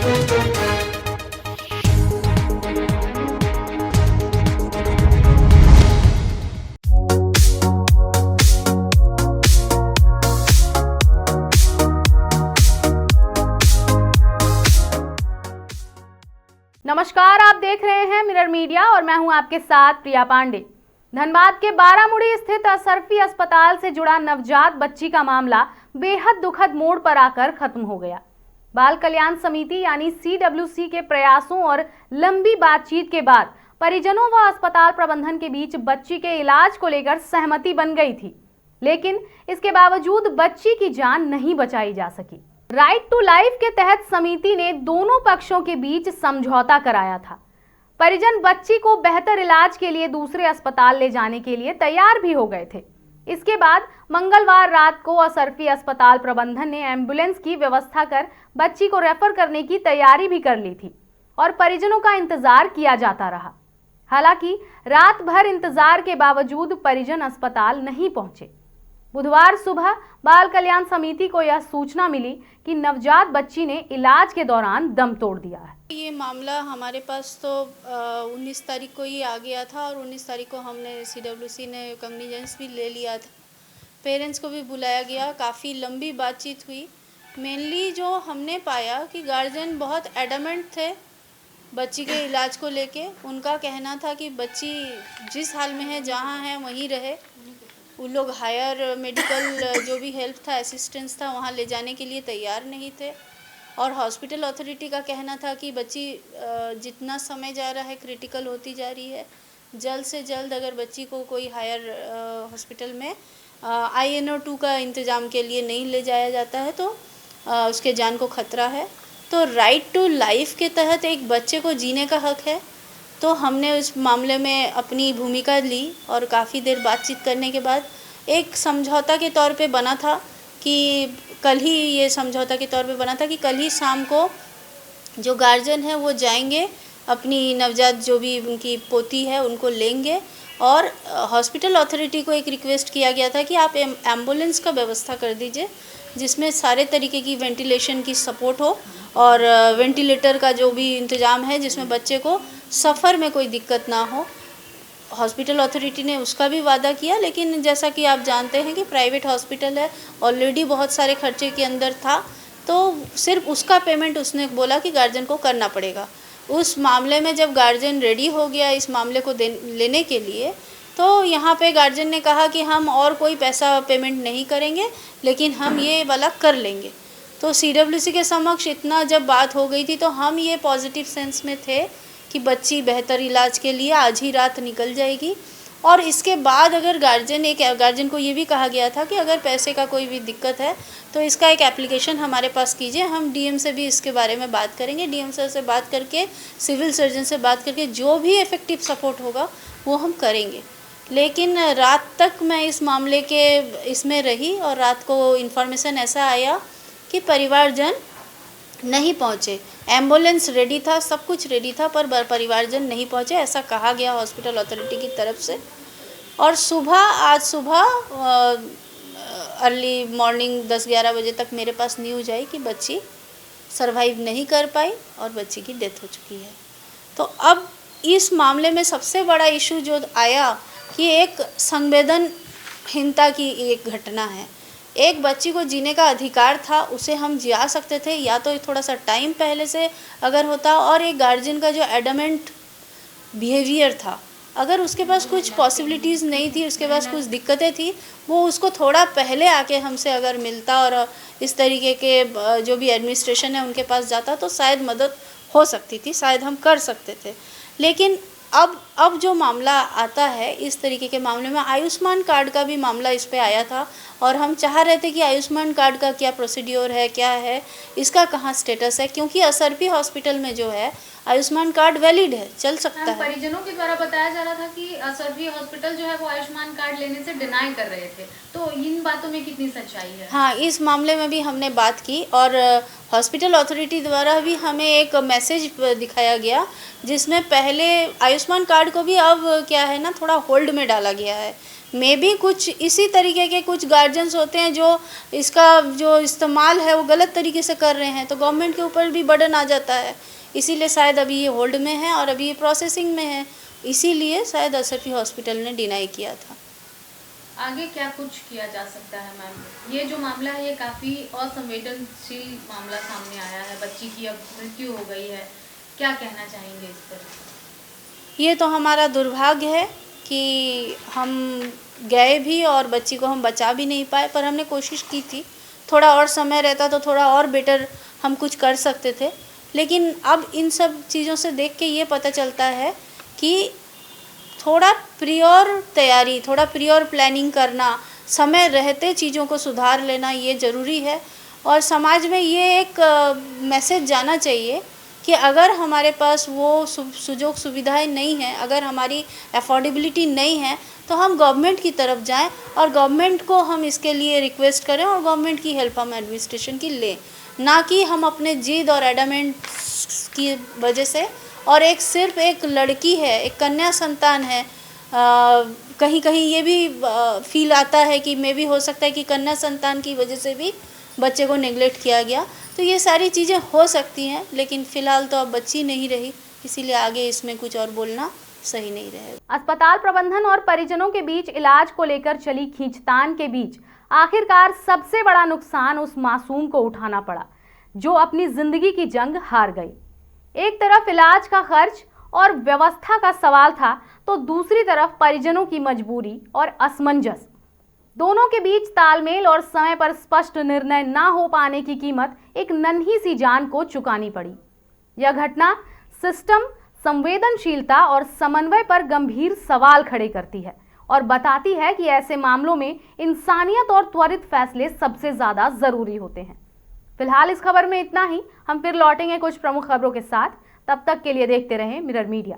नमस्कार, आप देख रहे हैं मिरर मीडिया और मैं हूं आपके साथ प्रिया पांडे। धनबाद के बारामुड़ी स्थित असरफी अस्पताल से जुड़ा नवजात बच्ची का मामला बेहद दुखद मोड़ पर आकर खत्म हो गया। बाल कल्याण समिति यानी CWC के प्रयासों और लंबी बातचीत के बाद परिजनों व अस्पताल प्रबंधन के बीच बच्ची के इलाज को लेकर सहमति बन गई थी, लेकिन इसके बावजूद बच्ची की जान नहीं बचाई जा सकी। राइट टू लाइफ के तहत समिति ने दोनों पक्षों के बीच समझौता कराया था। परिजन बच्ची को बेहतर इलाज के लिए दूसरे अस्पताल ले जाने के लिए तैयार भी हो गए थे। इसके बाद मंगलवार रात को असरफी अस्पताल प्रबंधन ने एम्बुलेंस की व्यवस्था कर बच्ची को रेफर करने की तैयारी भी कर ली थी और परिजनों का इंतजार किया जाता रहा। हालांकि रात भर इंतजार के बावजूद परिजन अस्पताल नहीं पहुंचे। बुधवार सुबह बाल कल्याण समिति को यह सूचना मिली कि नवजात बच्ची ने इलाज के दौरान दम तोड़ दिया है। ये मामला हमारे पास तो 19 तारीख को ही आ गया था और 19 तारीख को हमने CWC ने कॉग्निजेंस भी ले लिया था। पेरेंट्स को भी बुलाया गया, काफ़ी लंबी बातचीत हुई। मेनली जो हमने पाया कि गार्जियन बहुत एडमेंट थे बच्ची के इलाज को लेके। उनका कहना था कि बच्ची जिस हाल में है, जहाँ है वहीं रहे। उन लोग हायर मेडिकल जो भी हेल्प था, असिस्टेंस था, वहाँ ले जाने के लिए तैयार नहीं थे। और हॉस्पिटल अथॉरिटी का कहना था कि बच्ची जितना समय जा रहा है क्रिटिकल होती जा रही है, जल्द से जल्द अगर बच्ची को कोई हायर हॉस्पिटल में INO2 का इंतज़ाम के लिए नहीं ले जाया जाता है तो उसके जान को खतरा है। तो राइट टू लाइफ के तहत एक बच्चे को जीने का हक है, तो हमने उस मामले में अपनी भूमिका ली और काफ़ी देर बातचीत करने के बाद एक समझौता के तौर पे बना था कि कल ही ये समझौता के तौर पे बना था कि कल ही शाम को जो गार्जियन है वो जाएंगे, अपनी नवजात जो भी उनकी पोती है उनको लेंगे। और हॉस्पिटल अथॉरिटी को एक रिक्वेस्ट किया गया था कि आप एम्बुलेंस का व्यवस्था कर दीजिए जिसमें सारे तरीके की वेंटिलेशन की सपोर्ट हो और वेंटिलेटर का जो भी इंतज़ाम है जिसमें बच्चे को सफ़र में कोई दिक्कत ना हो। हॉस्पिटल अथॉरिटी ने उसका भी वादा किया, लेकिन जैसा कि आप जानते हैं कि प्राइवेट हॉस्पिटल है, ऑलरेडी बहुत सारे खर्चे के अंदर था, तो सिर्फ उसका पेमेंट उसने बोला कि गार्जियन को करना पड़ेगा। उस मामले में जब गार्जियन रेडी हो गया इस मामले को लेने के लिए, तो यहाँ पे गार्जियन ने कहा कि हम और कोई पैसा पेमेंट नहीं करेंगे, लेकिन हम ये वाला कर लेंगे। तो CWC के समक्ष इतना जब बात हो गई थी तो हम ये पॉजिटिव सेंस में थे कि बच्ची बेहतर इलाज के लिए आज ही रात निकल जाएगी। और इसके बाद अगर गार्जियन को ये भी कहा गया था कि अगर पैसे का कोई भी दिक्कत है तो इसका एक एप्लीकेशन हमारे पास कीजिए, हम DM से भी इसके बारे में बात करेंगे। DM सर से बात करके, सिविल सर्जन से बात करके जो भी इफ़ेक्टिव सपोर्ट होगा वो हम करेंगे। लेकिन रात तक मैं इस मामले के इसमें रही और रात को इन्फॉर्मेशन ऐसा आया कि परिवारजन नहीं पहुँचे। एम्बुलेंस रेडी था, सब कुछ रेडी था, पर परिवारजन नहीं पहुँचे, ऐसा कहा गया हॉस्पिटल अथॉरिटी की तरफ से। और आज सुबह अर्ली मॉर्निंग 10-11 बजे तक मेरे पास न्यूज़ आई कि बच्ची सरवाइव नहीं कर पाई और बच्ची की डेथ हो चुकी है। तो अब इस मामले में सबसे बड़ा इशू जो आया कि एक संवेदनहीनता की एक घटना है। एक बच्ची को जीने का अधिकार था, उसे हम जिया सकते थे, या तो थोड़ा सा टाइम पहले से अगर होता। और एक गार्जियन का जो एडमेंट बिहेवियर था, अगर उसके पास कुछ पॉसिबिलिटीज़ नहीं थी, उसके पास कुछ दिक्कतें थी, वो उसको थोड़ा पहले आके हमसे अगर मिलता और इस तरीके के जो भी एडमिनिस्ट्रेशन है उनके पास जाता तो शायद मदद हो सकती थी, शायद हम कर सकते थे। लेकिन अब जो मामला आता है इस तरीके के मामले में, आयुष्मान कार्ड का भी मामला इस पे आया था और हम चाह रहे थे कि आयुष्मान कार्ड का क्या प्रोसीड्योर है, क्या है, इसका कहाँ स्टेटस है, क्योंकि असरफी हॉस्पिटल में जो है आयुष्मान कार्ड वैलिड है, चल सकता है। परिजनों के द्वारा बताया जा रहा था कि असरफी हॉस्पिटल जो है वो आयुष्मान कार्ड लेने से डिनाई कर रहे थे, तो इन बातों में कितनी सच्चाई है? हाँ, इस मामले में भी हमने बात की और हॉस्पिटल अथॉरिटी द्वारा भी हमें एक मैसेज दिखाया गया जिसमें पहले आयुष्मान कार्ड को भी अब क्या है ना, थोड़ा होल्ड में डाला गया है। मे भी कुछ इसी तरीके के कुछ गार्जियंस होते हैं जो इसका जो इस्तेमाल है वो गलत तरीके से कर रहे हैं, तो गवर्नमेंट के ऊपर भी बर्डन आ जाता है। इसीलिए शायद अभी ये होल्ड में है और अभी ये प्रोसेसिंग में है, इसीलिए शायद असरफी हॉस्पिटल ने डिनाई किया था। आगे क्या कुछ किया जा सकता है मैम? ये जो मामला है ये काफ़ी असंवेदनशील मामला सामने आया है, बच्ची की अब मृत्यु हो गई है, क्या कहना चाहेंगे इस पर? ये तो हमारा दुर्भाग्य है कि हम गए भी और बच्ची को हम बचा भी नहीं पाए, पर हमने कोशिश की थी। थोड़ा और समय रहता तो थोड़ा और बेटर हम कुछ कर सकते थे, लेकिन अब इन सब चीज़ों से देख के ये पता चलता है कि थोड़ा प्रियोर तैयारी, थोड़ा प्रियोर प्लानिंग करना, समय रहते चीज़ों को सुधार लेना ये ज़रूरी है। और समाज में ये एक मैसेज जाना चाहिए कि अगर हमारे पास वो सुजोग सुविधाएं नहीं हैं, अगर हमारी अफोर्डेबिलिटी नहीं है, तो हम गवर्नमेंट की तरफ जाएं और गवर्नमेंट को हम इसके लिए रिक्वेस्ट करें और गवर्नमेंट की हेल्प हम एडमिनिस्ट्रेशन की लें, ना कि हम अपने जिद और एडामेंट की वजह से। और एक सिर्फ एक लड़की है, एक कन्या संतान है, कहीं कहीं ये भी फील आता है कि मे भी हो सकता है कि कन्या संतान की वजह से भी बच्चे को नेग्लेक्ट किया गया। तो ये सारी चीज़ें हो सकती हैं, लेकिन फ़िलहाल तो अब बच्ची नहीं रही, इसीलिए आगे इसमें कुछ और बोलना सही नहीं रहेगा। अस्पताल प्रबंधन और परिजनों के बीच इलाज को लेकर चली खींचतान के बीच आखिरकार सबसे बड़ा नुकसान उस मासूम को उठाना पड़ा जो अपनी जिंदगी की जंग हार गई। एक तरफ इलाज का खर्च और व्यवस्था का सवाल था, तो दूसरी तरफ परिजनों की मजबूरी और असमंजस। दोनों के बीच तालमेल और समय पर स्पष्ट निर्णय ना हो पाने की कीमत एक नन्ही सी जान को चुकानी पड़ी। यह घटना सिस्टम, संवेदनशीलता और समन्वय पर गंभीर सवाल खड़े करती है और बताती है कि ऐसे मामलों में इंसानियत और त्वरित फैसले सबसे ज्यादा जरूरी होते हैं। फिलहाल इस खबर में इतना ही, हम फिर लौटेंगे कुछ प्रमुख खबरों के साथ। तब तक के लिए देखते रहें मिरर मीडिया।